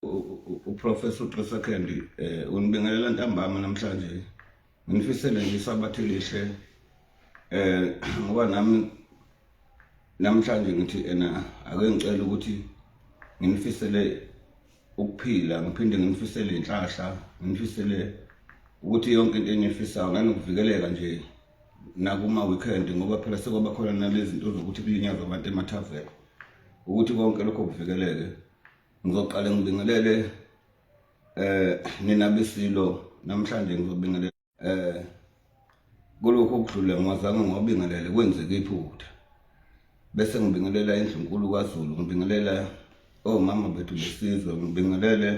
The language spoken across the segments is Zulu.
uProfessor Tresakendi unibingelela ntambama namhlanje ngifisele nje isabathe lihle ngoba nami namhlanje ngithi ake ngicela ukuthi nginifisele ukuphila ngiphinde nginifisele inhlahla nginifisele ukuthi yonke into enifisayo nganokuvikeleka nje nakuma weekend ngoba phela sekwaba khona nalezi zinto zokuthi kulinyazwa abantu emathaveni ukuthi konke lokho kuvikeleke ngizoqala ngibingelele nina besilo namhlanje ngizobingelela kulokho okudlule ngwazanga ngwabingelele kwenzeke iphutha bese ngibingelela indlunkulu kwaZulu ngibingelela omama bethu besizwe ngibingelele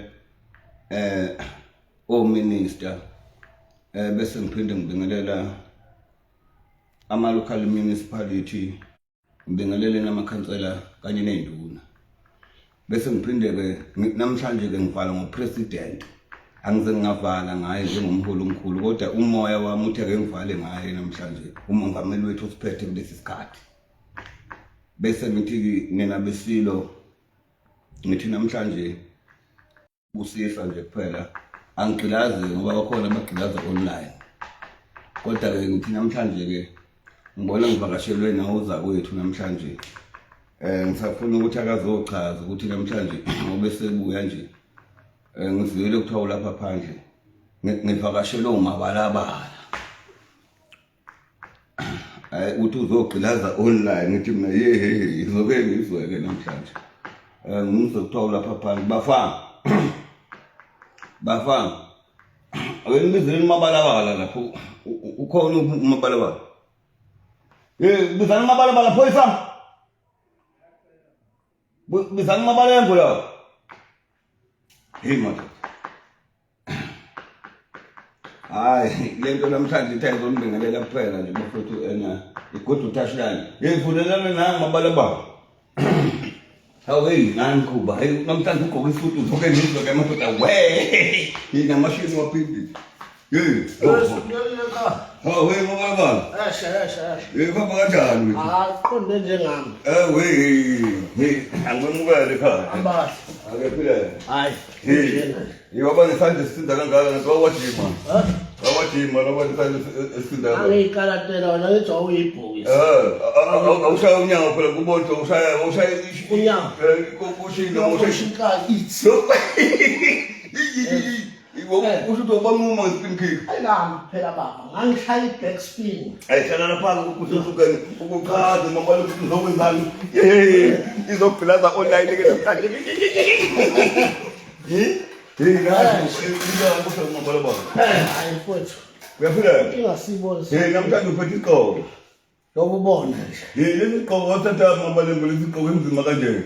ominister bese ngiphinde ngibingelela ama local municipality ngibingelele namakhansela kanye nezinduna bese ngiphinde ke namhlanje ke ngivala ngopresident angize ngavala ngaye njengomholi omkhulu kodwa umoya wami uthe ke ngivale ngaye namhlanje umongameli wethu usiphethe kulesi sikhathi bese ngithi nina besilo ngithi namhlanje kusisa nje kuphela angigqilazi ngoba bakhona abagqilaza online kodwa ke ngithi namhlanje ke ngibona ngivakashelwe nawuza kwethu namhlanje ngisafuna ukuthi akazochaza ukuthi namhlanje ngoba sebuya nje ngizwile kuthiwa lapha phandle ngivakashelwe uMabalabala uthi uzogqilaza online ngithi mina izoke ngizweke namhlanje ngizokuthiwa lapha phandle bafana abenibizele uMabalabala lapho ukhona uMabalabala bizana uMabalabala phoyisa bizana uMabalengwe la hey mama hayi lento namhlanje ithayizo ngibingelela kuphela nje bafethu igodu uthashilana ngivulelana nami Mabalabala hawe nani kuba hey namhlanje ugqoka isudu uzoke ngizwe ke madoda we yina mashini waphindi hey hawe Mabalabala baba kanjani aqonde njengami hey angimukele ekhaya ambahle akephila hayi yoba nesandla sisinda kangaka ngawajima awajima noba nesandla sisinda angikalatela wena ngithi awuyibhuki awushaya unyawo phela kubonto ushaya unyawo kushilo ushika ithi usho ukuthi wabamuma ngesipin kick ayilami phela baba ngangishaya iback spin ayihlala lapha ukusuka ukuchaza mama lokhu uzokwenzani izogqilaza online ke namhlanje ngathi Mabalabala hayi mfowethu uyaphila ingasibona namhlanje uphethe isiqoko yobubona nje lesi siqoko wathatha Mabalengwe lesi siqoko enzima kanje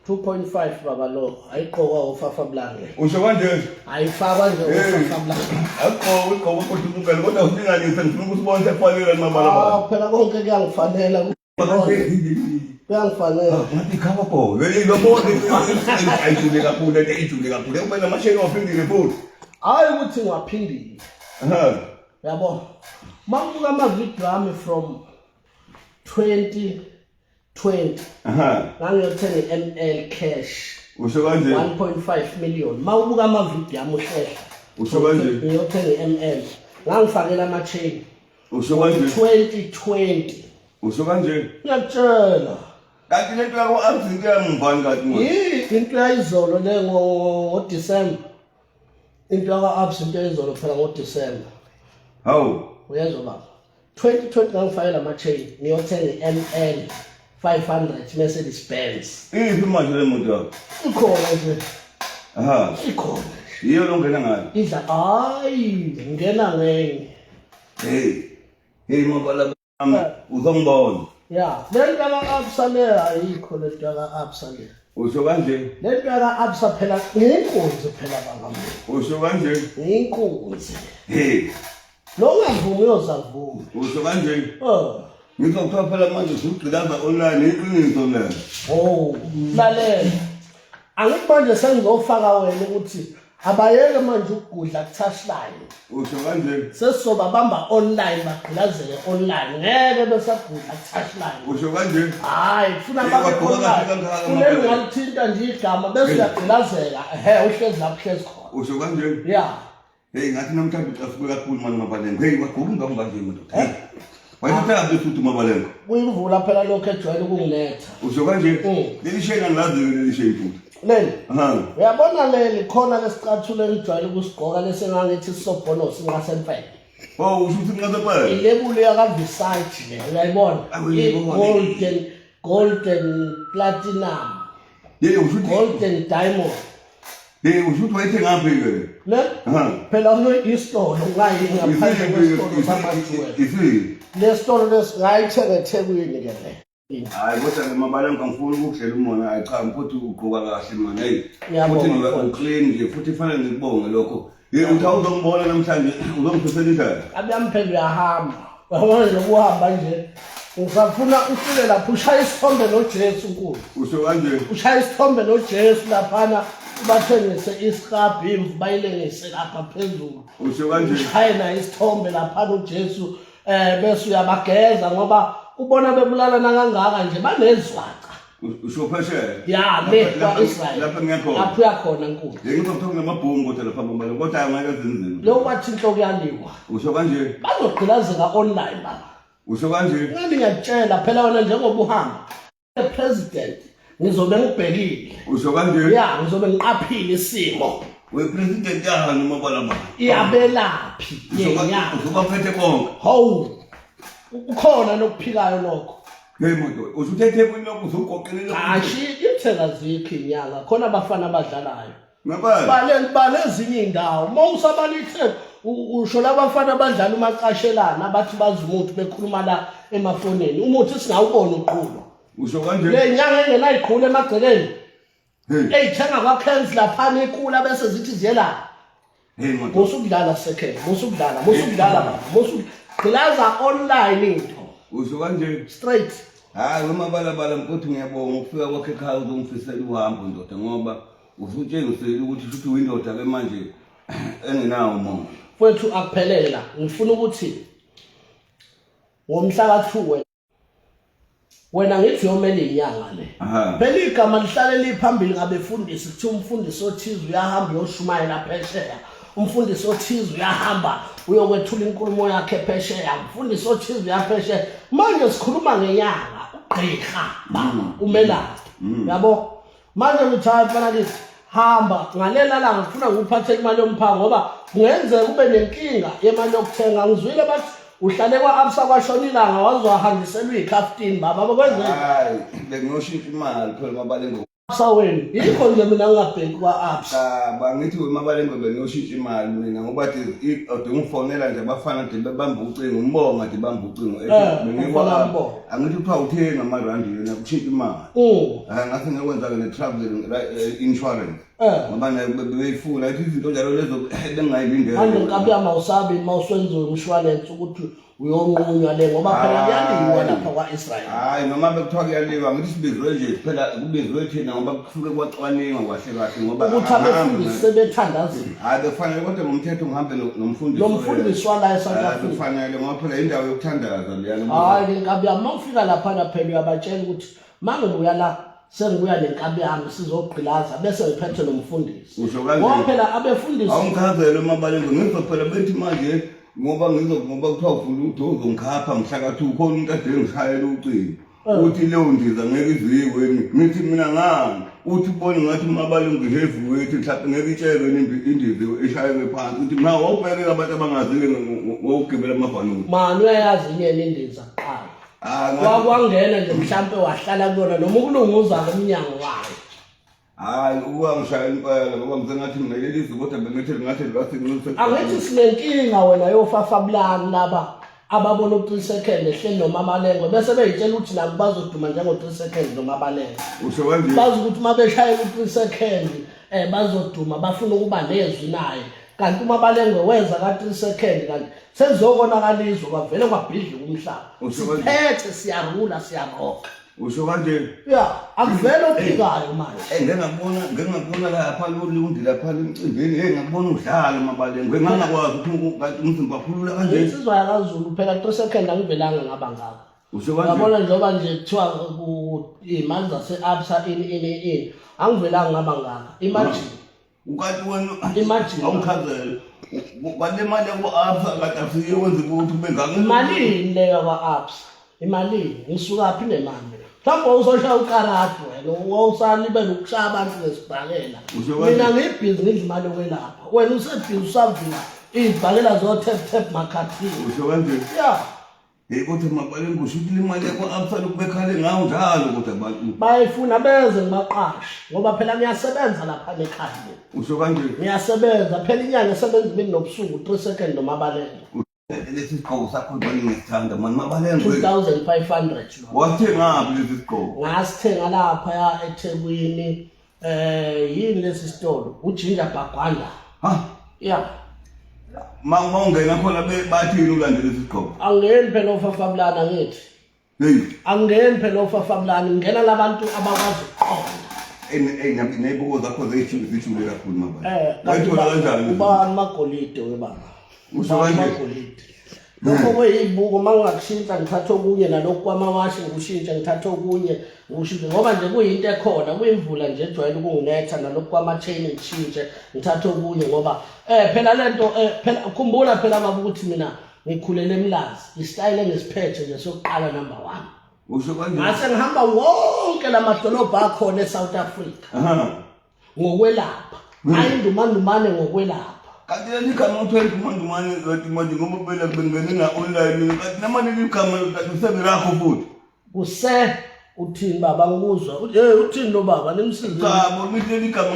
2.5 baba lo ayiqokwa ufafa blange usho kanje ayifakwa nje ufafa blange aqoko iqoko kodwa kodwa usinganise ngifuna ukusibona sefanele Mabalabala phela konke kuyangifanela kuyangifanela ngathi khaba bo yilobona ayijule kakhulu ayijule kakhulu kumele amasheni waphindile futhi hayi ukuthi ngiwaphindile yabona makubuka ama-video ami from 2020 ngangiyothenga i-ml cash usho kanje 1.5 million mawubuka ama-video ami uhlehla usho kanje ngiyothenga i-ml ngangifakela ama-chain usho kanje 2020 usho kanje ngiyakutshela kanti lento yakho azinto yamvani kanti into yayizolo le ngoDisemba into yakwa-absa into yayizolo phela ngoDisemba hawu uyezwa baba 2020 ngangifakela ama-chain ngiyothenga i-ml 500 Mercedes Benz iphi manje le moto yakho ikhona nje ikhona yiyo longena ngayo idla hayi ngena ngenye Mabalabala uzongibona ya lento yaka-absa le ayikho lento yaka-absa le usho kanje lento yaka-absa phela ngiyinkunzi phela bangami usho kanje ngiyinkunzi nongavumi uyozavuma usho kanje ngizokuthiwa phela manje usugqilaza online iqiniso le lalela angithi manje sengizofaka wena ukuthi abayeke manje ukugudla ku-touchline. Usho kanje. Sesizobabamba online bagqilazele online ngeke besagudla ku-touchline. Usho kanje. Hayi kufuna babe online. Kuleli ngalithinta nje igama bese uyagqilazela uhlezi lapho uhlezi khona. Usho kanje. Yeah. Hey ngathi namhlanje ucafuke kakhulu manje Mabalengwe. Hey wagubu ngambanje manje. Wayithatha futhi Mabalengwe. Kuyivula phela lokho ejwayele ukungiletha. Usho kanje. Leli shayina ngilazi leli shayi futhi. Leli. Uyabona leli khona lesicathulo engijwayele ukusigqoka lesengangithi sisobhono sinqasemfele. Oh usho ukuthi nqasemfele. Ilebulu yakaVisite le uyayibona. Golden platinum. Yebo usho golden diamond. Usho ukuthi wayithe ngaphi ke? Ne? Phela isitolo ngayi ngaphandle kwesitolo samajuwela. Lesitolo lesingayithenga eThekwini ke le. Hayi kodwa Mabalengwe ngifuna ukuhlela umona hayi cha mfuthu ugqoka kahle man hey futhi ngiba uclean nje futhi fanele ngikubonge lokho uthi awuzongibona namhlanje uzongiphisela indaba abiyamphela uyahamba wabona lokuhamba nje usafuna ufike lapho ushaya isithombe noJesu nkulu usho kanje ushaya isithombe noJesu laphana bathengise iscrap imvu bayilengise lapha phezulu usho kanje ushaya na isithombe laphana uJesu bese uyabageza ngoba ubona bebulala kangaka nje banezwaca usho phesheya ya lekwa Israel lapha ngiyakhona lapho uyakhona nkulu ngizothola namabhungu kodwa lapha Mabalengwe kodwa angeke zinzima lo wathi inhloko yaliwa usho kanje bazogqilazeka online baba usho kanje ngiyakutshela phela wena njengoba uhamba president ngizobe ngibhekile usho kanje ya ngizobe ngiqaphile isimo wepresident yahana Mabalengwe iyabelaphi yenya uzobaphethe bonke hawu ukhona nokuphikayo lokho hey moto usuthethe kwinoko uzoqoqelela kashi ithela zikho inyanga khona abafana abadlalayo ngempela bale ezinye indawo mawusabalithe usho labafana abadlala umaqashelana abathi bazi umuntu bekhuluma la emafoneni umuthi singawubona uqhulo usho kanje le nyanga engenayiqhule emagcekeni eyithenga kwaKenz laphana ekula bese zithi ziyela hey moto musukudlala second musukudlala baba gqilaza online into usho kanje straight hayi Mabalabala mfuthu ngiyabonga ukufika kwakhe ekhaya uzongifisela uhambo ndoda ngoba usutshengisela ukuthi futhi windoda ke manje engenawo umoya mfowethu akuphelele la ngifuna ukuthi ngomhla ka2 wena ngithi yomele inyanga le phela igama lihlale liphambili ngabefundisi kuthi umfundisi othize uyahamba uyoshumayela phesheya umfundisi othize uyahamba uyokwethula inkulumo yakhe phesheya umfundisi othize uyaphesheya manje sikhuluma ngenyanga ugqirha baba umelaphi yabo manje ngithatha mfana lithi hamba ngalela la ngifuna ngikuphathe imali yomphako ngoba kungenzeka kube nenkinga yemali yokuthenga ngizwile bathi uhlale kwaAbsa kwashonilanga wazohandiselwa iCaptain baba bakwenzeka hayi bengiyoshintsha imali phela Mabalengwe saweni yikho nje mina ngingabheki kwaAbsa bangithi Mabalengwe bengiyoshintsha imali mina ngoba bathi ungfonela nje abafana nje bebamba ucingo umbonga nje bamba ucingo angithi kuthiwa uthenga amarandi yena kushintsha imali ngathi ngikwenza ke travel insurance ngoba beyifuna ithi izinto njalo lezo bengayilindele manje ngabuyama usabi mawuswenziwe umshwalense ukuthi uyonqunywa le ngoba phela kuyaliwa lapha kwaIsrael hayi noma bekuthiwa kuyaliwa ngithi sibizwe nje phela kubizwe thina ngoba kusuke kwacwaningwa kahle ngoba ukuthi abefundisi sebethandazile hayi befanele kodwa ngomthetho ngihambe nomfundisi nomfundisi wala eSouth Africa kufanele ngoba phela indawo yokuthandaza leyana hayi ngabuyama mawufika lapha phela uyabatshela ukuthi mangibuya la sengibuya nenkabi yami sizogqilaza bese ngiphethe nomfundisi ngoba phela abefundisi awungichazele Mabalengwe ngizophela bethi manje ngoba kuthiwa ufuna udozo ngikhapha mhlaka2 khona umuntu ade ngishayela ucingo uthi leyo ndiza ngeke iziwe ngithi mina ngani uthi ubone ngathi Mabalengwe heavyweight mhlawumbe ngeke itsheke indiza eshayeke phansi uthi mina wawubheke abantu abangazile ngokugibela amabhanoni manje uyayazi inyene indiza qala kwangena nje mhlambe wahlala kuyona noma ukulunguza emnyango wayo hayi ngishayela impela ngoba ngisengathi mina lelizwe kodwa bengithi ngathi ngathi angithi sinenkinga wena yofafabulani laba ababona u3 second ehleli noMabalengwe bese beyitshela ukuthi nabo bazoduma njengo3 second noMabalengwe usho kanje bazi ukuthi mabeshayela u3 second bazoduma bafuna ukuba nezwi naye kanti uMabalengwe wenza ka3 second kanti sezokona kalizwe kwavele kwabhidla umhlaba siphethe siyarula siyaroka Usho kanje? Yeah, akuvela ophikayo manje. Ngengakubona lapha loLundi lapha emcimbini, ngakubona udlala Mabalengwe, ngangakwazi ukuthi umzimba wakhulula kanje. Insizwa yakaZulu phela 3 seconds angivelanga ngaba ngaka. Usho kanje? Ngabona njengoba nje kuthiwa imali zaseAbsa ini angivelanga ngaba ngaka. Imagine. Ukanti wena imagine awukhazela. Kwale mali yakwa-Absa kade asiyenze ukuthi ube ngaka. Imali leyo kwa-Absa. Imali ngisuka phi nemali? Mhlawumbe uzoshaya ukarati wena wawusalibela ukushaya abantu ngesibhakela. Mina ngibhizi ngidla imali yokwelapha. Wena usebhizi usavula izibhakela zo-tap makhathini. Usho kanje? Yeah. Ukuthi Mabalengwe usho ukuthi imali yakwa-Absa lokubekhale ngawo njalo kodwa abantu. Bayifuna beze ngibaqashe ngoba phela ngiyasebenza lapha ekhaya. Usho kanje? Ngiyasebenza phela inyanga esebenza imini nobusuku 3 seconds noMabalengwe. Lesi sigqoko sakho ngibani ngisithanda mani Mabalengwe. 2500 lo. Wathengaphi lesi sigqoko? Ngasithenga lapha eThekwini yini lesi sitolo uJinja Bagwanda. Ha? Yeah. Mawungena khona bathini ulandele lesi sigqoko? Angeni phela ofafabulana ngithi. Hey. Angeni phela ofafabulana ngena labantu abakwazi ukuqonda. Nezibuko zakho zithule kakhulu Mabalengwe. Wayithola kanjani? Ubani magolide webaba. Usho kanje? Lokho kweyibuko mangakushintsha ngithatha okunye nalokho kwamawashi ngikushintsha ngithatha okunye ngikushintsha ngoba nje kuyinto ekhona kuyimvula nje ejwayele ukungiletha nalokho kwama-chain ngishintshe ngithatha okunye ngoba phela lento phela khumbula phela baba ukuthi mina ngikhulele eMlazi isitayile ngesiphethe nje sokuqala number 1. Usho kanje? Ngase ngihamba wonke lamadolobha akhona eSouth Africa ngokwelapha ayindumandumane ngokwelapha. Kanti leli gama uthwele kumandumane ngathi manje ngoba phela bengene na-online kanti namanje leli gama useberakho futhi. Uthini baba ngikuzwa uthini lo baba nimsize. Cha bona leli gama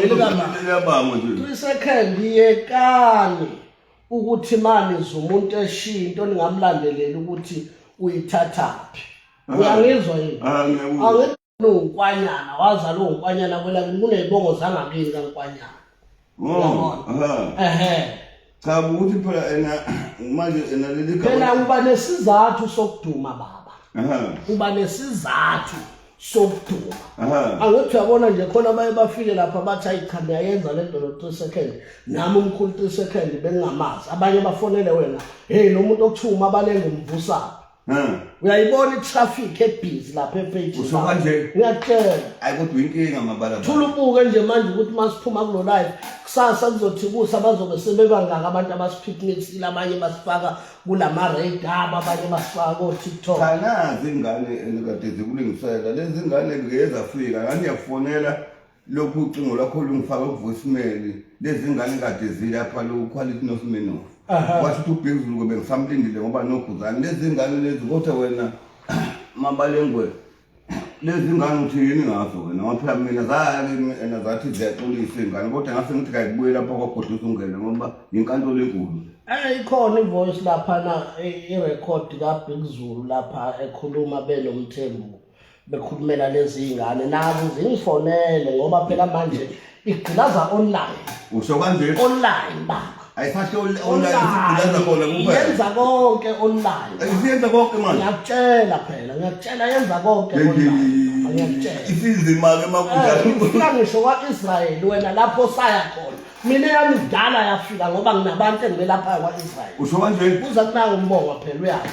liyabanga nje. 3 seconds yekani ukuthi manje umuntu eshiya into ningamlandelela ukuthi uyithathaphi. Uyangizwa yini? Ngiyakuzwa. Unkwanyana wazala unkwanyana kwela kunezibongo zangakini kankwanyana. Cha ukuthi phela manje leli gama phela uba nesizathu sokuduma baba. Uba nesizathu sokuduma. Angithi uyabona nje khona baye bafike lapha bathi ayikhanda yayenza lento lo 3 seconds nami umkhulu 3 seconds bengingamazi abanye bafonele wena hey lo muntu okuthiwa uMabalengwe umvusa. Uyayibona itraffic ebusy lapha ePage. Usho kanje? Ngiyatshela. Hayi kodwa inkinga Mabalengwe. Thula ubuke nje manje ukuthi masiphuma kulo live kusasa kuzothi kusa bazobe sebebangaka abantu abasipicnicsile abanye basifaka kulama radar abanye basifaka ko TikTok. Kanazi ingane ekade zikulungisela lezi ingane ngezafika ngani yakufonela lokhu ucingo lwakho lungifaka ku-voicemail lezi ingane kade zilapha lo quality nosimeno. Washo ukuthi ubhekuzulu kube ngisamlindile ngoba noguzane lezi ngane lezi kodwa wena Mabalengwe lezi ngane uthi yini ngazo wena ngoba phela mina zathi ziyaxolisa ingane kodwa ngase ngithi kayibuye lapha kwaGodisa ungene ngoba inkantolo enkulu. Ikhona ivoice lapha na irecord kaBhekuzulu lapha ekhuluma benomthembu bekhulumela lezi ngane nazo zingifonele ngoba phela manje igqilaza online. Usho kanje? Online baba. Ayisasho online isigilaza khona kuphela. Yenza konke online. Ayiyenza konke manje. Ngiyakutshela yenza konke online. Ngiyakutshela. Isizima ke makunjani? Ufika ngisho kwa-Israel wena lapho saya khona. Mina yami kudala yafika ngoba nginabantu engibelapha kwa-Israel. Usho kanje? Kuza kunanga umbongo phela uyazi.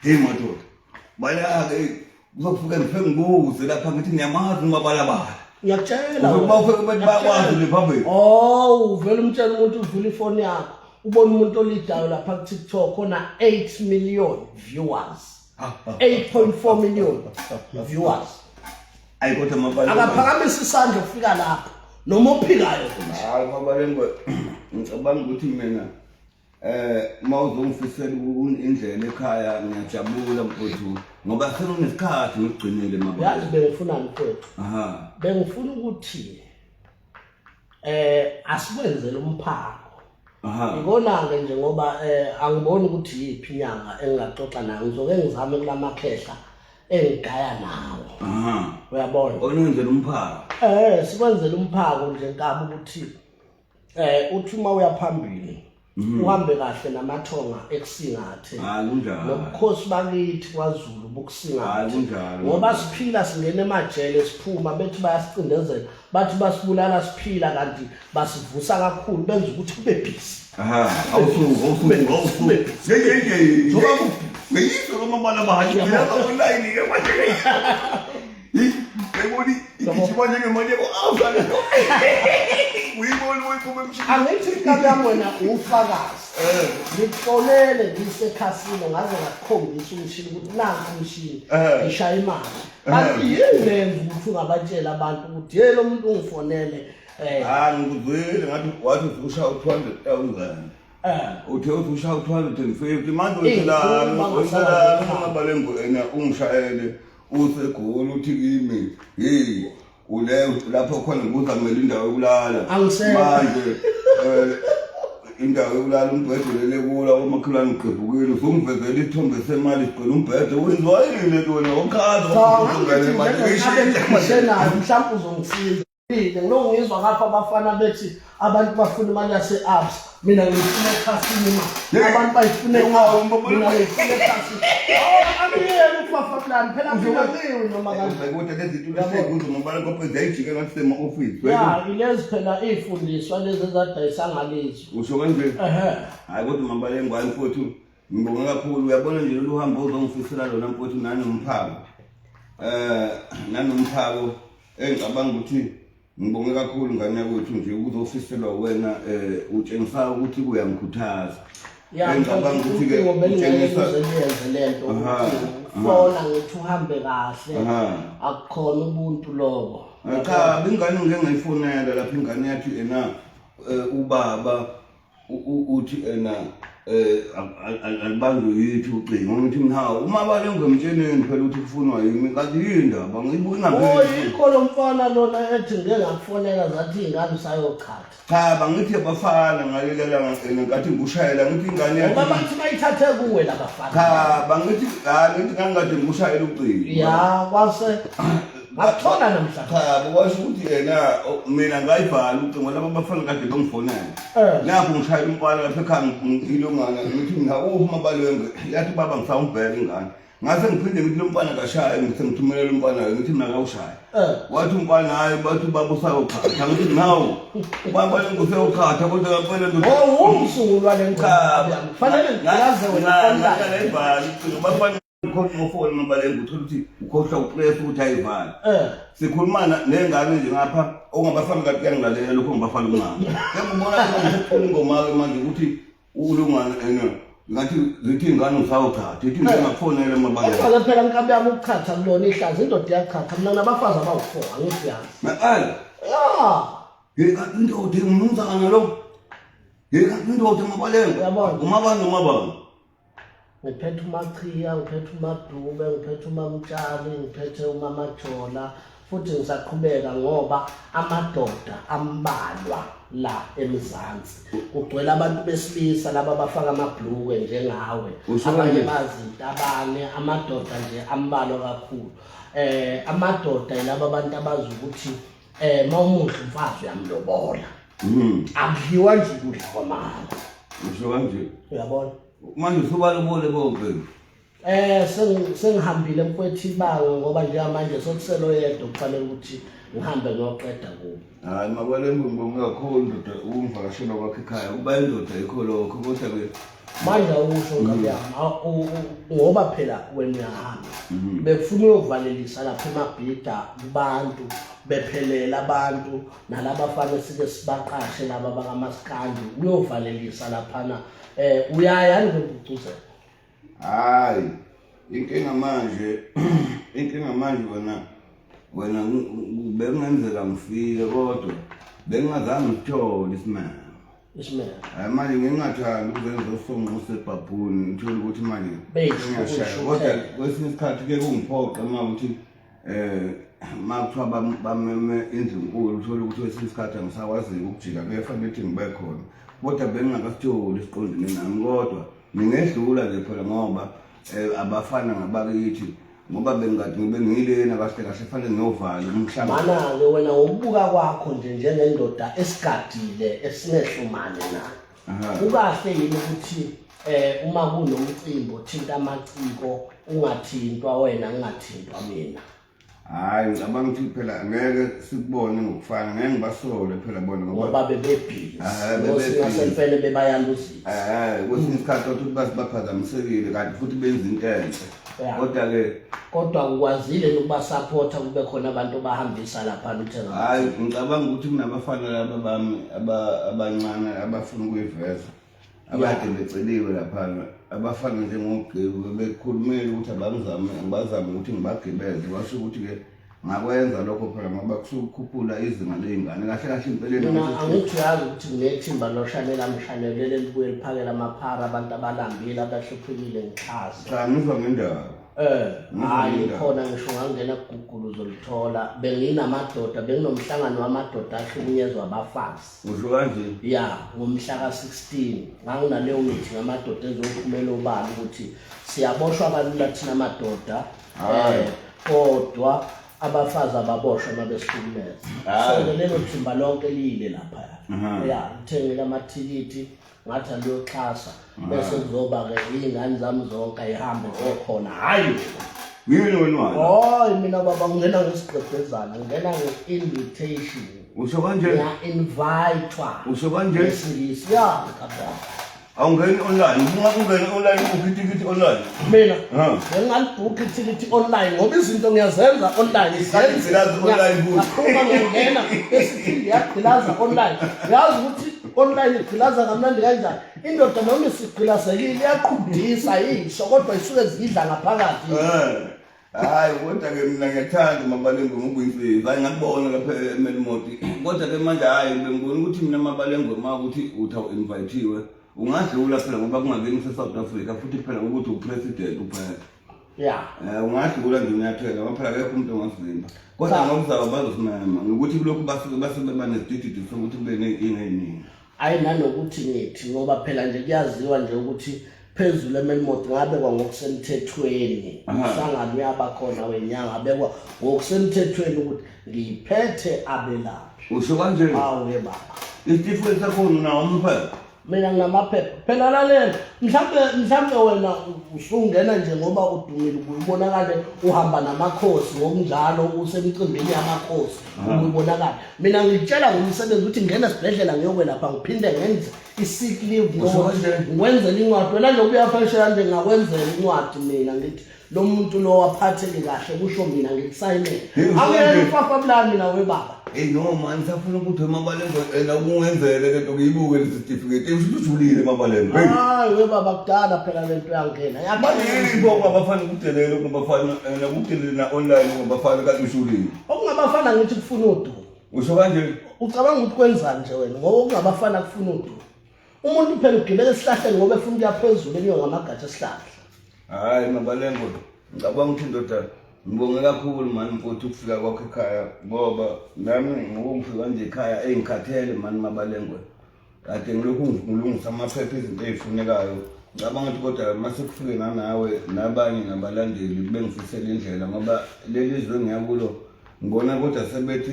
Hey madoda. Baya-ke kuzofika ngibuze lapha ngithi niyamazi uMabalabala. Ngiyakutshela. Uma ufike bathi bakwazi lephambili. Uvela umtshela umuntu uvula ifoni yakho. Ubona umuntu olidayo lapha ku-TikTok khona 8 million viewers. 8.4 million viewers. Ayikho Mabalengwe. Akaphakamisa isandla ukufika lapho. Noma ophikayo nje. Hayi Mabalengwe ngicabanga ukuthi mina mawuzongifisela indlela ekhaya ngiyajabula mfowethu ngoba sekunesikhathi ngigcinile Mabalengwe. Yazi bengifunani mfowethu? Bengifuna ukuthi asikwenzele umphako. Ngibona-ke nje ngoba angiboni ukuthi yiphi inyanga engingaxoxa nayo ngizoke ngizame kulamakhehla engigaya nawo. Uyabona? Onenzela umphako. Sikwenzele umphako nje nkaba ukuthi uthi uma uya phambili uhambe kahle namathonga ekusingathe nobukhosi bakithi kwaZulu bokusingathe ngoba siphila singena emajele siphuma bethi bayasicindezela bathi basibulala siphila kanti basivusa kakhulu benza ukuthi kube busy awusuku ngiyisho lo mabala bahathi online ke manje eboni ikithibanye ngemali awufana uyibona uyiphuma emshini angithi kabe yamona ufakazi ngixolele ngisekhasino ngaze ngakhombisa umshini ukuthi nanku umshini ishaya imali kanti yini lenza ukuthi ungabatshela abantu ukuthi yelo umuntu ungifonele ngikuzwile ngathi wathi usha 200,000 uthe usha 250 manje uthela Mabalengwe ena ungishayele usegoli uthi kimi hey ule lapho khona ngibuza kumele indawo yokulala manje indawo yokulala umbhedo lelekula umakhelwane uqebukile uzongivezela isithombe semali sicela umbhedo wenziwa yini lento wena okhaza mhlawumbe uzongisiza ngizwa ngapha abafana bethi abantu bafuna imali yaseAbsa mina ngifuna ekhasini imali abantu bayifuna mina ngifuna ekhasini angiyeke ukufafa plan phela ngiyaliwe noma kanjani kodwa lezi zinto lesekuzo ngoba ngophe zayijike ngathi sema office ya ilezi phela ifundiswa lezi ezadayisa ngalezi usho kanje hayi kodwa Mabalengwe mfowethu ngibonga kakhulu uyabona nje lo hambo uzongifisela lona mfowethu nanomphako engicabanga ukuthi ngibonge kakhulu ngane yakwethu nje ukuzofiselwa wena utshengisa ukuthi uyangikhuthaza ngicabanga ukuthi ke utshengisa lento ufona ngithi uhambe kahle akukhona ubuntu lobo cha ingane ngeke ngayifonela lapha ingane yathi ena ubaba uthi ena alibanjwe yithi ucingo ngithi mhawu uMabalengwe emtsheneni phela ukuthi kufunwa yimi kanti yindaba ngiyibuka ngaphezulu ikolo mfana lona ethi ngeke ngakufonela zathi ingane sayochatha cha bangithi abafana ngalelela ngenkathi ngikushayela ngithi ingane yathi ngoba bathi bayithathe kuwe labafana cha bangithi ngithi ngangikade ngikushayela ucingo ya kwase Mathola namhlanje. Cha, ukwasho ukuthi yena mina ngayivala ucingo laba bafana kade bangifonela. Lapho ngishayela umfana lapha ekhaya ngilongana ngithi mina uMabalengwe yathi baba ngisawumbheka ingane. Ngase ngiphinde ngithi lo mfana kashaya ngithumela umfana ngithi mina akawushaya. Wathi umfana hayi bathi baba usayokhatha ngithi nawo. UMabalengwe usayokhatha kodwa ngempela ndoda. Oh, umsungulwa lenkaba. Kufanele ngilaze wena konke ngayivala ucingo bafana ukhohlwa ngofona Mabalengwe uthola ukuthi ukhohlwa upress ukuthi ayivala sikhuluma nengane nje ngapha ongabafana kade kuyangilalela lokho ngibafana umama ngiyabona ukuthi ingoma ke manje ukuthi ulungana ngathi zithi ingane usawukhatha ithi ngingakufonela Mabalengwe kodwa phela nkabe yami ukukhatha kulona ihlazo indoda yakhatha mina nabafazi abawu4 angithi yazi maqala yeka indoda ngumnumzana lo yeka indoda Mabalengwe umabani ngiphethe uMachiya, ngiphethe uMadube, ngiphethe uMamtshali, ngiphethe uMamajola futhi ngisaqhubeka ngoba amadoda ambalwa la eMzansi kugcwele abantu besilisa laba bafaka amabhlukwe njengawe abanye bazintabane amadoda nje ambalwa kakhulu amadoda yilabo abantu abazi ukuthi mawumuhle umfazi uyamlobola akudliwa nje ukudla kwamama usho kanje uyabona manje usubalobole bonke sengihambile mfowethu ibango ngoba njengamanje sokuselo yedwa kufanele ukuthi ngihambe ngoqeda kubo hayi Mabalengwe ngibonga kakhulu ndoda ungivakashela kwakhe ekhaya kuba indoda ikho lokho kodwa ke manje usho ngabe ngoba phela wena uyahamba befuna ukuvalelisa lapha eMabhida kubantu bephelela abantu nalabo bafana sike sibaqashe laba bakaMaskandi uyovalelisa lapha uyaya ngikucuzela hayi inkinga manje wena bengenzela ngifike kodwa bengazange ngithole isimela hayi manje ngingathanda ukuzenza usongo sebhabhuni ngithola ukuthi manje ngiyashaya kodwa kwesinye isikhathi ke kungiphoqa ukuthi makuthiwa bameme indlunkulu uthola ukuthi kwesinye isikhathi angisakwazi ukujika kufanele ukuthi ngibe khona kodwa bengingakasitholi isiqondene nami kodwa ngingedlula nje phela ngoba abafana ngabakithi ngoba bengade ngibe ngilena kahle kahle fanele ngiyovala umhlaba mana ke wena ngokubuka kwakho nje njengendoda esigadile esinehlumane nayo Ukahle yini ukuthi uma kunomcimbi othinta amaciko ungathintwa wena ngingathintwa mina? Hayi ngicabanga ukuthi phela ngeke sikubone ngokufana ngeke ngibasole phela bona ngoba bebebhili ngosingasemfene bebayaluzisa kwesinye isikhathi ukuthi baphazamisekile kanti futhi benza into enhle kodwa ukwazile ukubasupporta kube khona abantu bahambisa lapha uthenga. Hayi ngicabanga ukuthi kunabafana laba bami abancane abafuna ukuyiveza abade beceliwe lapha abafana njengogqibi bekhulumile ukuthi ngibazame ukuthi ngibagibeze basho ukuthi ke ngakwenza lokho phela ngoba kusukukhuphula izinga lezingane kahle kahle impeleni mina angithi yazi ukuthi nginethimba loshanela mshanelele libuye liphakela amaphara abantu abalambile abahluphekile ngixhasa cha ngizwa ngendaba hayi khona ngisho ngangena kuGoogle uzolithola benginamadoda benginomhlangano wamadoda ahlukunyezwa abafazi. Usho kanje? Ya ngomhla ka16 nganginaleyo meeting amadoda ezophumela obani ukuthi siyaboshwa kalula thina amadoda kodwa abafazi ababoshwa mabesihlukumeza. So lelo thimba lonke lile lapha ya ngithengile amathikiti ngathi aliyoxhasa bese kuzoba ke izingane zami zonke ayihambe khona. Hayi yini wena? Mina baba ngena ngesigqebhezana ngena nge-invitation. Usho kanje? Ngiya-invitwa. Usho kanje? Ngesingisi ya kababa. Awungeni online, ungena online ubukitikiti online. Mina ngingalibhuka ithikithi online ngoba izinto ngiyazenza online. Ngiyazi online futhi. Uma ngingena besithi ngiyagqilaza online. Yazi ukuthi online igqilaza kamnandi kanjani? Indoda noma isigqilazekile iyaqhubisa yisho kodwa isuke zidla ngaphakathi. Hayi kodwa ke mina ngiyathanda Mabalengwe ngokuyinsizwa. Hayi ngakubona lapha eMelmoti. Kodwa ke manje hayi bengibona ukuthi mina Mabalengwe ukuthi invitewe ungadlula phela ngoba kungakeni South Africa futhi phela ukuthi upresident uphela. Ungadlula nje unyathela ngoba phela akekho umuntu ongasivimba. Kodwa ngokuzaba bazosimama ngokuthi kulokhu basebeba nesidididi sokuthi kube nenkinga eziningi. Hayi nanokuthi ngithi ngoba phela nje kuyaziwa nje ukuthi phezulu eMelmoti ngabekwa ngokusemthethweni. Umhlangano uyaba khona wenyanga abekwa ngokusemthethweni ukuthi ngiphethe abelaphi. Usho kanje? Hawu ke baba. Isitifiketi sakho nawo umphela. Mina ngamaphepha phela lalela mhlambe wena usungena nje ngoba udumile ukubonakala uhamba namakhosi ngokunjalo usemcimbini yamakhosi ukubonakala. Mina ngitshela ngomsebenzi ukuthi ngena esibhedlela ngiyokwelapha ngiphinde ngenze i-sick leave ngwenzela incwadi wena nje uyapheshela nje ngakwenzela incwadi. Mina ngithi lo muntu lo waphatheke kahle kusho mina ngikusayinele angeke ifafa bulani mina webaba. No man safuna ukuthi Mabalengwe la kungenzele ke into kuyibuke le certificate usujulile Mabalengwe. Hayi webaba kudala phela lento yangena yabani bonke abafana ukudelele ngabafana nakudelele na online ngabafana kanti ushulile okungabafana ngithi kufuna udumo. Usho kanje? Ucabanga ukuthi kwenzani nje wena ngoba okungabafana kufuna udumo? Umuntu phela ugibele esihlahleni ngoba efuna ukuya phezulu enyo ngamagatsha esihlahla. Hayi Mabalengwe ngicabanga ukuthi indoda ngibonge kakhulu mani mfowethu ukufika kwakho ekhaya ngoba nami ngokufika nje ekhaya engikhathele mani Mabalengwe. Kade ngilokhu ngilungisa amaphepha izinto ezifunekayo. Ngicabanga ukuthi kodwa mase kufike nawe nabanye nabalandeli bengifisela indlela ngoba leli zwe ngiyakulo ngibona kodwa sebethi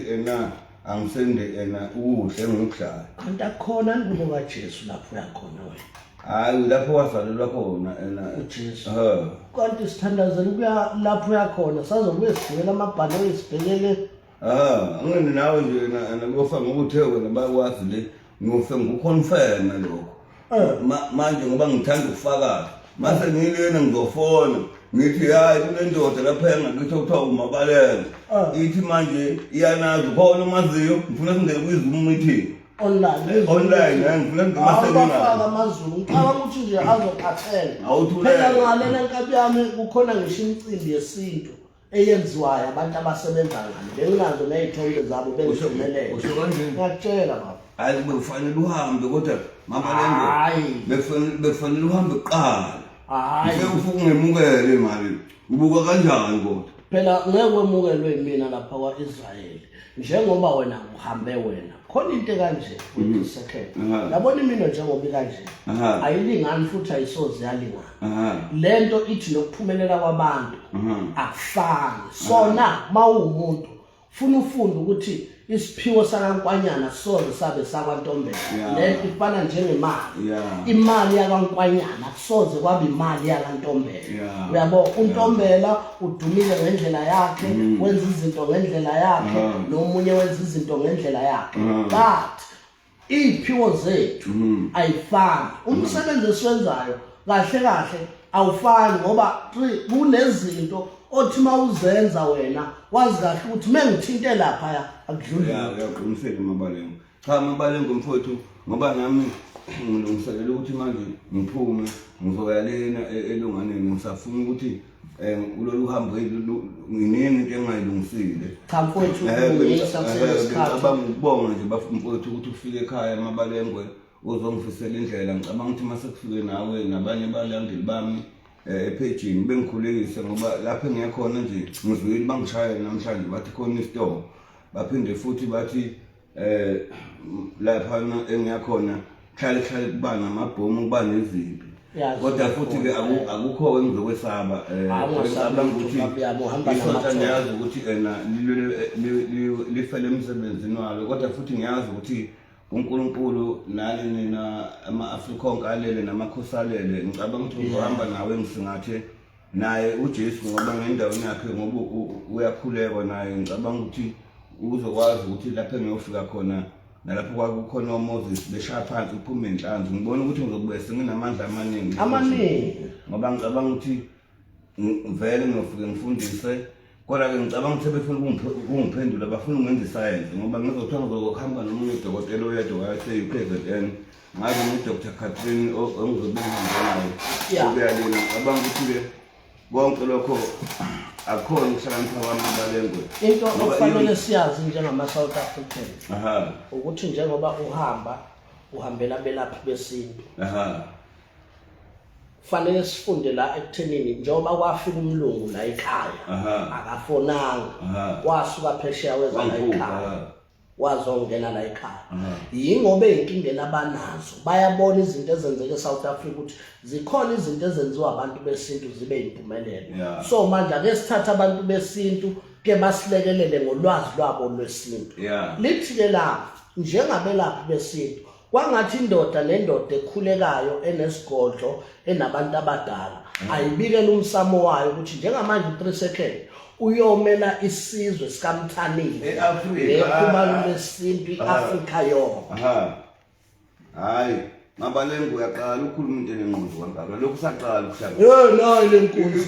angisende uhle ngikuhlala. Kanti akhona ngubo kaJesu lapho uyakhona wena. Hayi lapho wazalelwa khona uJesu. Kanti sithandazela ukuya lapho uyakhona sazobuye sigcwele amabhano esibhekele. Angene nawe nje nakufa ngokuthi wena bakwazi le ngofe ngikuconfirm lokho. Manje ngoba ngithanda ukufakaza mase ngilena ngizofona ngithi hayi kunendoda lapha engakithi ukuthiwa uMabalengwe. Ithi manje iyanazi khona umaziyo ngifuna singene kwiZoom meeting. Online ngifuna ngimasebenza ngafaka amazulu ngicabanga ukuthi nje azophathela phela ngalena nkabi yami kukhona ngisho imicimbi yesintu eyenziwayo abantu abasebenza ngalo benginazo nezithombe zabo bengisemelele. Usho kanje? Ngiyatshela baba. Hayi kufanele uhambe kodwa Mabalengwe befanele uhambe kuqala. Hayi ufuna ungemukele imali ubuka kanjani kodwa? Phela ngeke wemukelwe mina lapha kwaIsrael njengoba wena uhambe wena khona into kanje with second. Yabona imino njengoba kanje ayilingani futhi ayisoze yalingana. Lento ithi nokuphumelela kwabantu akufani. Sona mawumuntu funa ufunda ukuthi isiphiwo sakaNkwanyana soze sabe sakwaNtombela. Lento ifana njengemali. Imali yakaNkwanyana kusoze kwaba imali yakaNtombela. Uyabo uNtombela udumile ngendlela yakhe, wenza izinto ngendlela yakhe, nomunye wenza izinto ngendlela yakhe. But iphiwo zethu ayifani. Umsebenzi esiwenzayo kahle kahle awufani ngoba kunezinto othi mawuzenza wena wazi kahle ukuthi mengithinte lapha akudluli. Uyaqiniseka Mabalengwe. Cha Mabalengwe mfowethu ngoba nami ngilungiselela ukuthi manje ngiphume ngizoya lena elunganeni ngisafuna ukuthi ulolu hambo nginini into engayilungisile. Cha mfowethu ngiyisakubonga ngibonga nje mfowethu ukuthi ufike ekhaya Mabalengwe uzongifisela indlela. Ngicabanga ukuthi mase kufike nawe nabanye abalandeli bami epagini bengikhulekise ngoba lapha engiyakhona nje ngizwile bangishaya namhlanje bathi khona isitolo baphinde futhi bathi lapha engiyakhona hlale kuba namabhomu kuba nezimpi kodwa futhi ke akukho engizokwesaba ngicabanga ukuthi isonto ngiyazi ukuthi lifele emsebenzini walo kodwa futhi ngiyazi ukuthi uNkulunkulu nani nina ama-Afrika onke alele namakhosalele ngicabanga ukuthi uzohamba nawe ngisingathe naye uJesu ngoba ngendaweni yakhe ngoba uyakhuleka naye ngicabanga ukuthi uzokwazi ukuthi lapha engiyofika khona nalapho kwakukhona uMoses beshaya phansi uphume inhlanzi ngibona ukuthi ngizokubuya senginamandla amaningi ngoba ngicabanga ukuthi vele ngiyofika ngifundise kodwa ke ngicabanga ukuthi befuna ukungiphendula bafuna ungenza isayensi ngoba ngizothola ngizohamba nomunye udokotela oyedwa wase-UKZN ngazi ngu-Dr Catherine ongizobunga naye ukuyalina ngicabanga ukuthi-ke konke lokho akhona ukuhlakanipha kwaMabalengwe. Into okufanele siyazi njengama-South Africans ukuthi njengoba uhambela abelaphi besintu kufanele sifunde la ekuthenini njengoba kwafika umlungu la ekhaya akafonanga wasuka phesheya weza la ekhaya wazongena la ekhaya yingoba ey'nkingeni abanazo bayabona izinto ezenzeka eSouth Africa ukuthi zikhona izinto ezenziwa abantu besintu zibe yimpumelelo. So manje ake sithathe abantu besintu ke basilekelele ngolwazi lwabo lwesintu. Lithi-ke la njengabelaphi besintu kwangathi indoda nendoda ekhulekayo enesigodlo enabantu abadala ayibikele umsamo wayo ukuthi njengamanje u3 second uyomela isizwe sikaMthanile ekhubalo lesintu iAfrika yonke. Hayi Mabalengwe uyaqala ukhuluma into enengqondo kangaka lokhu saqala ukuhlala no lenkunzi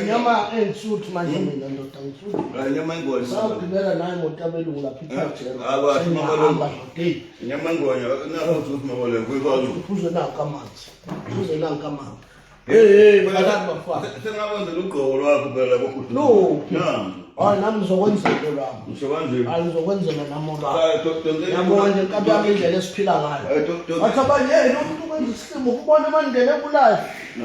nyama ensuthi manje mina ndoda ngisuthi nyama ingoni sawugibela naye motabelungu lapha ePhajela nyama ingoni nakuthi Mabalengwe uphuze nankamanzi sengawenza ugqoko lwakho phela kokuthi hayi nami ngizokwenzela lwami angizokwenzela namolwami yabona nje inkabi yami indlela esiphila ngayo athi abanye umuntu kwenza isimo kubona mandele kulayo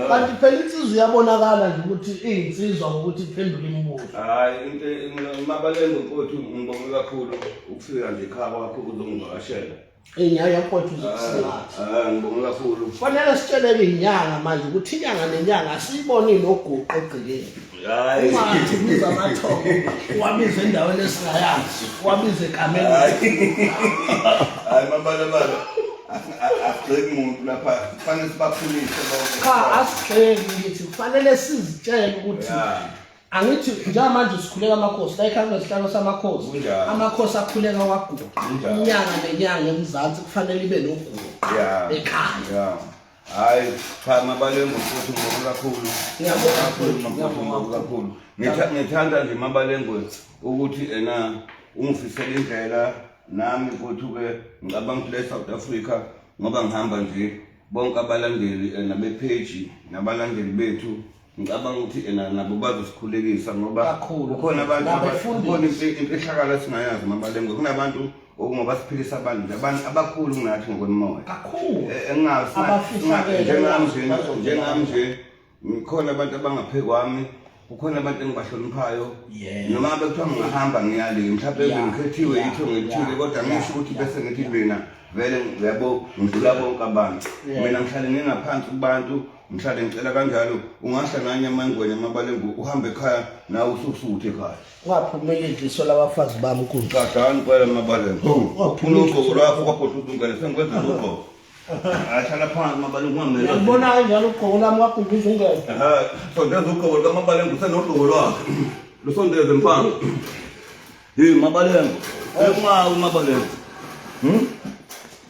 kanti phela insizwa iyabonakala nje ukuthi iyinsizwa ngokuthi iphendule imibuzo. Hayi into Mabalengwe mfowethu ngibonge kakhulu ukufika nje ekhaya kwakho uzongivakashela inyanga mfowethu uzokusingatha ngibonge kakhulu kufanele sitsheleke inyanga manje ukuthi inyanga nenyanga asiyibonile oguqu egcikeni. Hayi biza amathongo wabiza endaweni esingayazi wabiza ekameni. Hayi Mabalengwe asigceki umuntu lapha kufanele sibakhulise bonke. Cha asigceki ngithi kufanele sizitshele ukuthi angithi njengamanje sikhuleka amakhosi la ekhaya ngesihlalo samakhosi amakhosi akhuleka kwaguqu inyanga nenyanga eMzansi kufanele ibe noguqu ekhaya. Hayi cha Mabalengwe mfowethu ngibonga kakhulu ngithanda nje Mabalengwe ukuthi ungifisela indlela nami futhi-ke ngicabanga ukuthi le-South Africa ngoba ngihamba nje bonke abalandeli nabepage nabalandeli bethu ngicabanga ukuthi nabo bazosikhulekisa ngoba kukhona abantu abafuna imfihlakalo esingayazi Mabalengwe kunabantu okungoba siphilisa abantu abakhulu kunathi ngokwemoya kakhulu njengami nje ngikhona abantu abangaphe kwami ukhona abantu engibahloniphayo noma bekuthiwa ngihamba ngiyale mhlawumbe ngikhethiwe ithongo elithile kodwa ngisho ukuthi bese ngithi mina vele yabo ngidlula bonke abantu mina ngihlale ngingaphansi kubantu ngihlale ngicela kanjalo ungasha nanye amangwenya Mabalengwe uhambe ekhaya nawe ususuthe ekhaya ungaphumeli idliso labafazi bami kuNtu qadani kwela Mabalengwe ufuna ugqoko lwakho kwabhodla ungane sengikwenza lokho ahlala phansi Mabalengwe ungamela ngibona kanjalo ugqoko lami kwabhodla ungane sondeza ugqoko likaMabalengwe usenogqoko lwakhe lusondeze mfana Mabalengwe ekumawe Mabalengwe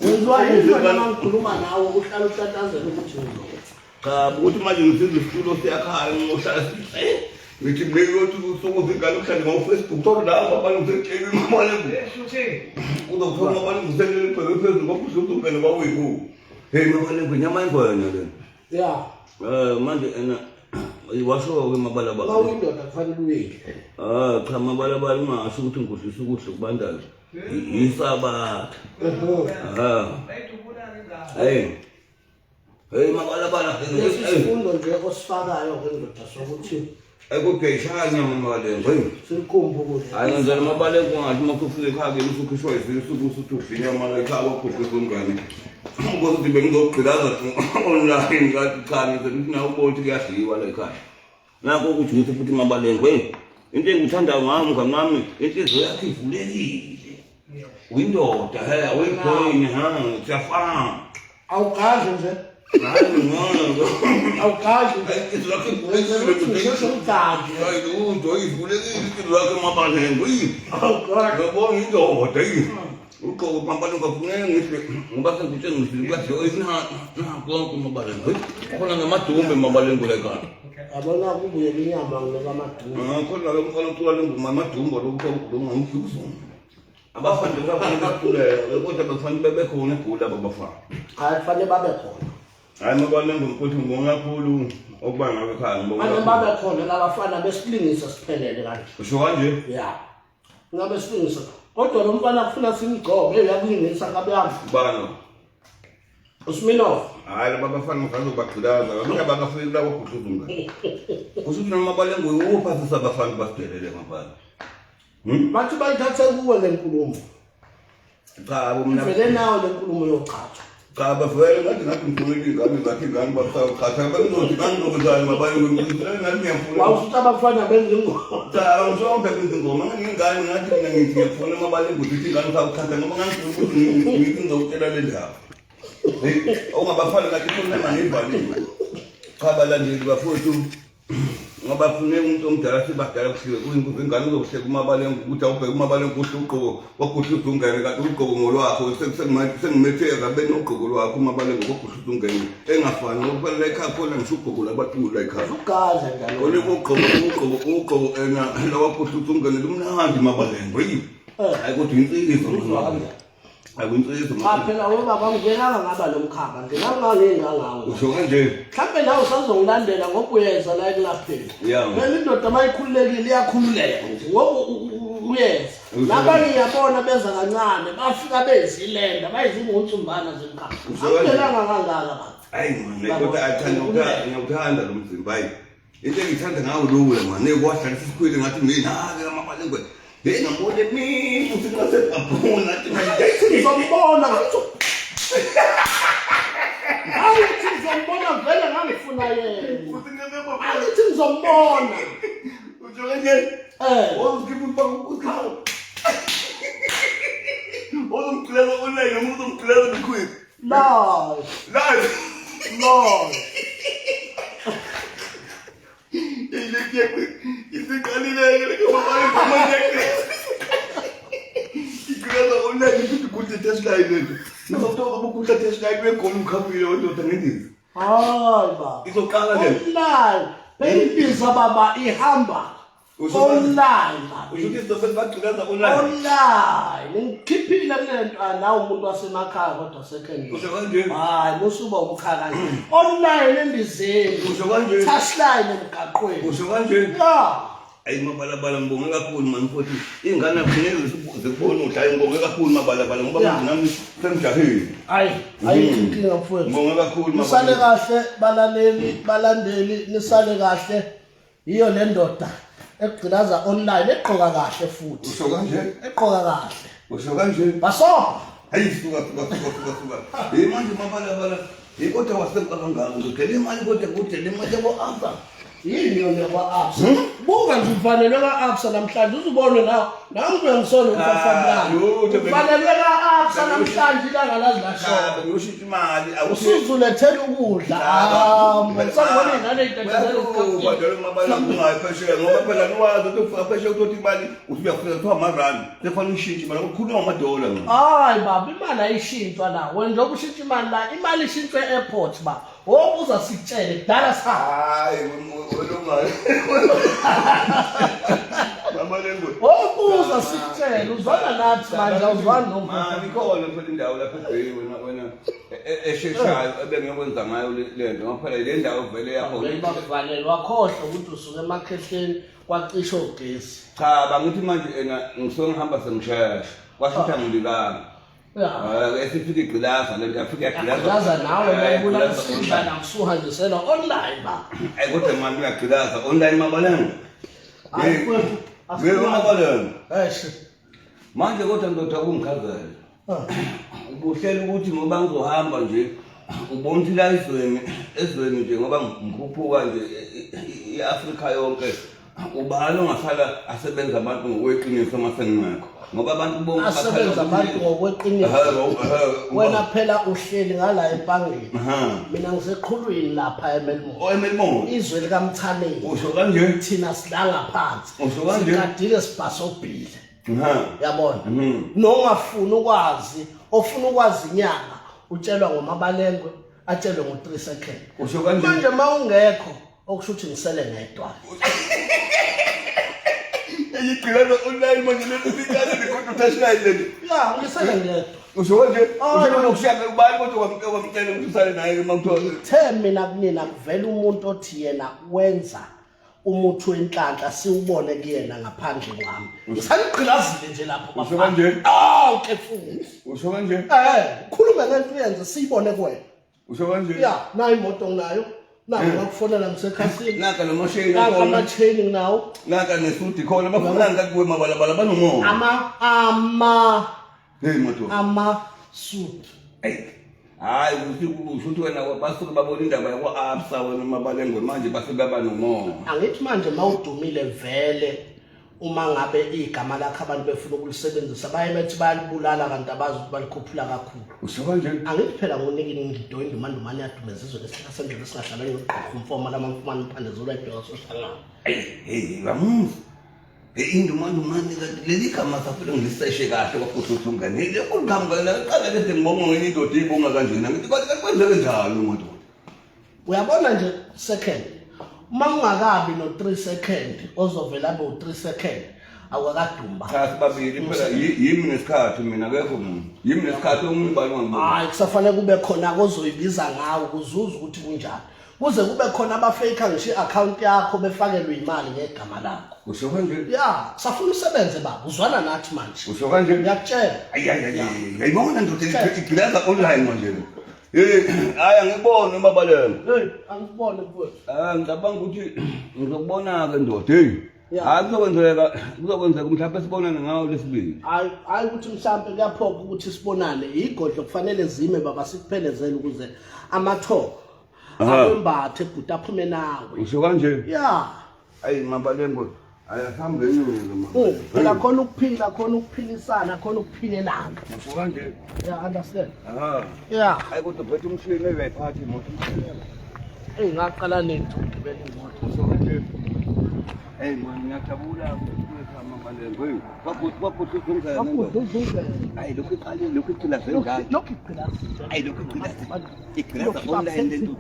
Uzwa indlela ngikhuluma nawe uhlala utatazela ukuthi cha ukuthi manje ngisiza isitulo siyakhaya ngohlala ngithi beyothi usokuze ingane uhlale ngo-Facebook thola lapho abantu ngisekutshela Mabalengwe uzothola Mabalengwe uselele phezulu kwakhuhle uvele kwawiku hey Mabalengwe nyama ingwenya le manje washo-ke Mabalabala awuyindoda kufanele uyile cha Mabalabala ungasho ukuthi ngikhohlisa ukudla kubandayo yisabatha hey Mabalabala isifundo nje osifakayo ngendoda sokuthi ekugeyishanya Mabalengwe sikhumbule hayi ngenzela Mabalengwe ungathi makufika ekhaya ke usukhishwa izisuku usuthi ufinya maleka wakhuhlisa ungane ukuthi bengizogqilaza online ngathi cha ngizokuthi nawe ubone ukuthi kuyadliwa la ekhaya nakho ukuthi futhi Mabalengwe into engithandayo ngami ngamami inhliziyo yakhe ivulekile uyindoda awuyibhoni siyafana awukazi nje awukazi izilakhe ivulekile Mabalengwe yabona indoda ugqoke Mabalengwe afuneka ngihle ngoba sengitshela ngisile kuyadliwa konke Mabalengwe khona ngamadumbe Mabalengwe la ekhaya abona kubuye inyama ngekamadumbe khona lo mfana ucula lengoma amadumbe lokho ngomfuzo abafana bafanele kodwa bafanele bebekhona egula abafana hayi fanele babe khona hayi Mabalengwe mfowethu ngibonga kakhulu okuba ngabe ekhaya ngibonga fanele babe khona labafana besilingisa siphelele kanje usho kanje ngabe silingisa kodwa lo mfana kufuna simgcobe uyakulingisa kabe yami bani Usmino hayi babafana ngifana ubagqilaza abantu abakafiki la kwagudluzunga kusho ukuthi Mabalengwe uphasisa abafana basidelele ngaphandle bathi bayithathe kuwe le nkulumo cha mina vele nawo le nkulumo yoqhatha cha bavele ngathi ngifuna ngathi ingane basaqhatha benothi kanizokuzana Mabalengwe ngathi ngiyafuna wawusuthi abafana benza ingoma cha ngishonke benza ingoma ngingane ngathi mina ngithi ngiyafuna Mabalengwe ukuthi ingane usaqhatha ngoba ngangifuna ukuthi ngithi ngizokutshela le ndaba ongabafana ngathi khona manje ivaliwe cha balandeli bafowethu ngoba kufuneka umuntu omdala sibadala kuhliwe kuyinkuzo ingane uzokuhleka uMabalengwe ukuthi awubheke uMabalengwe kuhle ugqoko wakhuhlisa ungene kanti ugqoko ngolwakho sengimetheka benogqoko lwakho uMabalengwe wakhuhlisa ungene engafani ngokufanele ekhaya khona ngisho ugqoko labathula ekhaya ugaza njalo oleko ugqoko la wakhuhlisa ungene lumnandi Mabalengwe hayi kodwa insizwa akuntsizo phela webaba ngiyenanga ngaba lomkhaba ngingangangawo usho kanje mhlambe nawe usazongilandela ngoba uyeza la ekulapheni vele indoda mayikhululekile iyakhululeka ngoba uyeza nabanye yabona beza kancane bafika bezilenda bayizingunsumbana zemkhaba akuyenanga kangaka hayi man kodwa ngiyawuthanda lo mzimba hayi into engithanda ngawo lula man nekwahlala sisikhwele ngathi mina Mabalengwe ngibone mina uthi ngasephuna ngizobona awuthi ngizombona vele ngangifuna yena awuthi ngizombona ujonge ozikipha ukukhala ozomclela online umuntu omclela bikhwini live isikalileke Mabalengwe ikhulaza online ukuthi Tesla ilento nakutoka ukuthi Tesla ibekhona umkhafile wendoda ngendizi hayi ba izoqala le online beyibiza baba ihamba online ujuthi stofeni bagqilaza online ngikhiphile kulento nawo umuntu wasemakhaya kodwa second usho kanje hayi musuba umkhaya kanje online endizeni usho kanje touchline emgaqweni usho kanje ayi Mabalabala ngibonge kakhulu man futhi ingane akufuneka zikubona udlala ngibonge kakhulu Mabalabala ngoba nami sengijahile hayi inkinga mfowethu ngibonge kakhulu nisale kahle balandeli nisale kahle iyo le ndoda egqilaza online eqoka kahle futhi usho kanje eqoka kahle usho kanje baso hayi suka manje mabalabala kodwa wasemka kangaka ngicela imali kodwa kude le mali yaseAbsa yini yona yaseAbsa buka nje ufanelwe kaAbsa namhlanje uzubone nawe nami uyangisona umfafamlana ufanelwe kaAbsa namhlanje ilanga lazi lashona ngiyoshintsha imali usuzulethela ukudla ngisabona ingane idedezela kodwa mabalabala ungayiphesheya ngoba phela niwazi ukuthi ufika phesheya ukuthi imali usuya kufika kuthiwa amarandi sefana ushintshe imali ukukhuluma ngamadola hayi baba imali ayishintshwa la wena njengoba ushintsha imali la imali ishintshwe e-airport ba wobuza sikutshele kudala sa hayi Mabalengwe wobuza sikutshele uzwana nathi manje awuzwani nomfana ikhona phela indawo lapha eBheki wena esheshayo ebengiyokwenza ngayo lento ngoba phela le ndawo vele yakho bakuvalelwa wakhohlwa ukuthi usuke emakhehleni kwacisha ugesi cha bangithi manje ngisuke ngihamba semshesha kwashitha ngililanga esifika igqilaza lento afika igqilaza nawe bayibulala sidla nakusuhanjisela online ba kodwa manje uyagqilaza online Mabalengwe Mabalengwe manje kodwa ndoda kungikhazela ubuhlela ukuthi ngoba ngizohamba nje ubona ukuthi la ezweni nje ngoba ngikhuphuka nje iAfrika yonke ubani ongasala asebenza abantu ngokweqiniso masengingekho ngoba abantu bonke asebenza abantu ngokweqiniso wena phela uhleli ngala empangeni mina ngiseqhulwini lapha eMelmo izwe likaMthaneni usho kanje thina silanga phansi usho kanje sikadile sibhasobhile yabona nongafuna ukwazi ofuna ukwazi inyanga utshelwa ngoMabalengwe atshelwe ngo3 seconds usho kanje manje mawungekho okusho ukuthi ngisele ngedwa igqilaza online manje lesikhathi nekhonto touchline leli ya ngisele ngedwa usho kanje usho nokushaka ubani kodwa kwamtshela ukuthi usale naye mawuthola mina kunina kuvela umuntu othi yena wenza umuthi wenhlanhla siubone kuyena ngaphandle kwami ngisaliqhilazile nje lapho usho kanje ke futhi usho kanje khuluma ngento uyenze siyibone kuwena usho kanje ya nayo imoto nginayo naka ngakufonela ngisekhasini naka nomosheni naka ama-chain nginawo naka nesudi khona bafuna ngakuwe mabalabala banomoya ama-suit hayi ukuthi wena basuke babona indaba yakwa-Absa wena Mabalengwe manje basuke baba nomoya angithi manje mawudumile vele uma ngabe igama lakho abantu befuna ukulisebenzisa baye bethi bayalibulala kanti abazi ukuthi balikhuphula kakhulu usho kanje angithi phela ngonikini ngidoyinde umandumane yadumeza izwe lesika sendlela singahlala ngiqoqa umfoma lamamfumane uphandezula ibheka sohlangana bamuzi indumandumane kanti leli gama safuna ngiliseshe kahle kwafuthunga nile kuqhamukela qala kade ngibonga ngenye indoda ibonga kanjena ngithi kwathi kwenzeke njalo umuntu uyabona nje second uma ungakabi no3 second ozovela abe u3 second awakadumba cha sibabili phela yimi nesikhathi mina akekho umuntu yimi nesikhathi omunye ubani wangibona hayi kusafanele kube khona ozoyibiza ngawo kuzuza ukuthi kunjani kuze kube khona abafake ngisho i-account yakho befakelwe imali ngegama lakho usho kanje ya safuna usebenze baba uzwana nathi manje usho kanje ngiyakutshela ayayayayibona ndoda igqilaza online manje hayi angibone Mabalengwe angibone mfowethu ngicabanga ukuthi ngizokubona-ke ndoda hayi kuzokwenzeka mhlawumbe sibonane ngawo lesibili hayi ukuthi mhlawumbe kuyaphoqa ukuthi sibonane igodlo kufanele zime baba sikuphelezele ukuze amathoko awembathe ebhuti aphume nawe usho kanje ya hayi Mabalengwe ayahambe enyuke phela khona ukuphila khona ukuphilisana khona ukuphilelana usho kanje ya understand ya hayi kodwa phethe umshini uyayiphatha imoto ngaqala nento ugibela imoto usho kanje hey man ngiyajabula Mabalengwe wabuthi uzungela hayi lokhu iqali lokhu iqhilaze njalo lokhu iqhilaze hayi lokhu iqhilaze online lento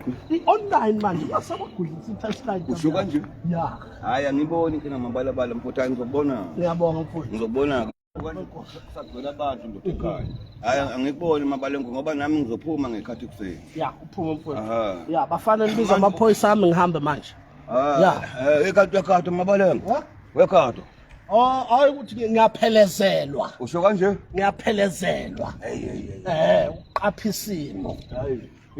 online manje basabagulisa i-touchline usho kanje ya hayi angiboni inkinga mabalabala mfuthu ngizobona ngiyabonga mfuthu ngizobona kusagcwele abantu ndoda ekhaya hayi angikuboni Mabalengwe ngoba nami ngizophuma ngekhathi kuseni ya uphuma mfuthu ya bafanele biza amaphoyisa ami ngihambe manje ekhathi Mabalengwe wekhathi hayi ukuthi ngiyaphelezelwa usho kanje ngiyaphelezelwa uqapha isimo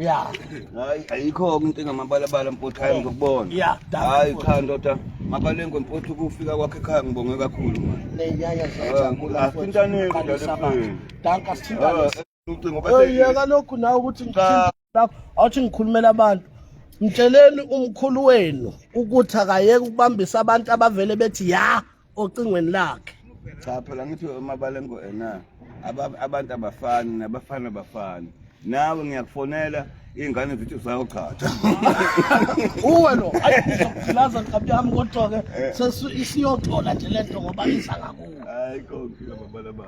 Yeah. Hayi ayikho into engamabalabala mfowethu hayi ngokubona. Yeah. Hayi cha ndoda Mabalengwe mfowethu ukufika kwakhe ekhaya ngibonge kakhulu manje. Nenyanya ziyajabula. Asithintaneni ndalepheni. Danka sithintane. Ucingo bese yeka lokhu nawe ukuthi ngithinta lapho awuthi ngikhulumela abantu. Mtsheleni umkhulu wenu ukuthi akayeke ukubambisa abantu abavele bethi ya ocingweni lakhe. Cha phela ngithi Mabalengwe ena abantu abafani nabafana abafani. Nawe ngiyakufonela ingane zithi uzayochatha. Uwe lo ayizokulaza nkabi yami kodwa ke sesiyothola nje lento ngoba iza ngakuwe. Hayi konke Mabalengwe.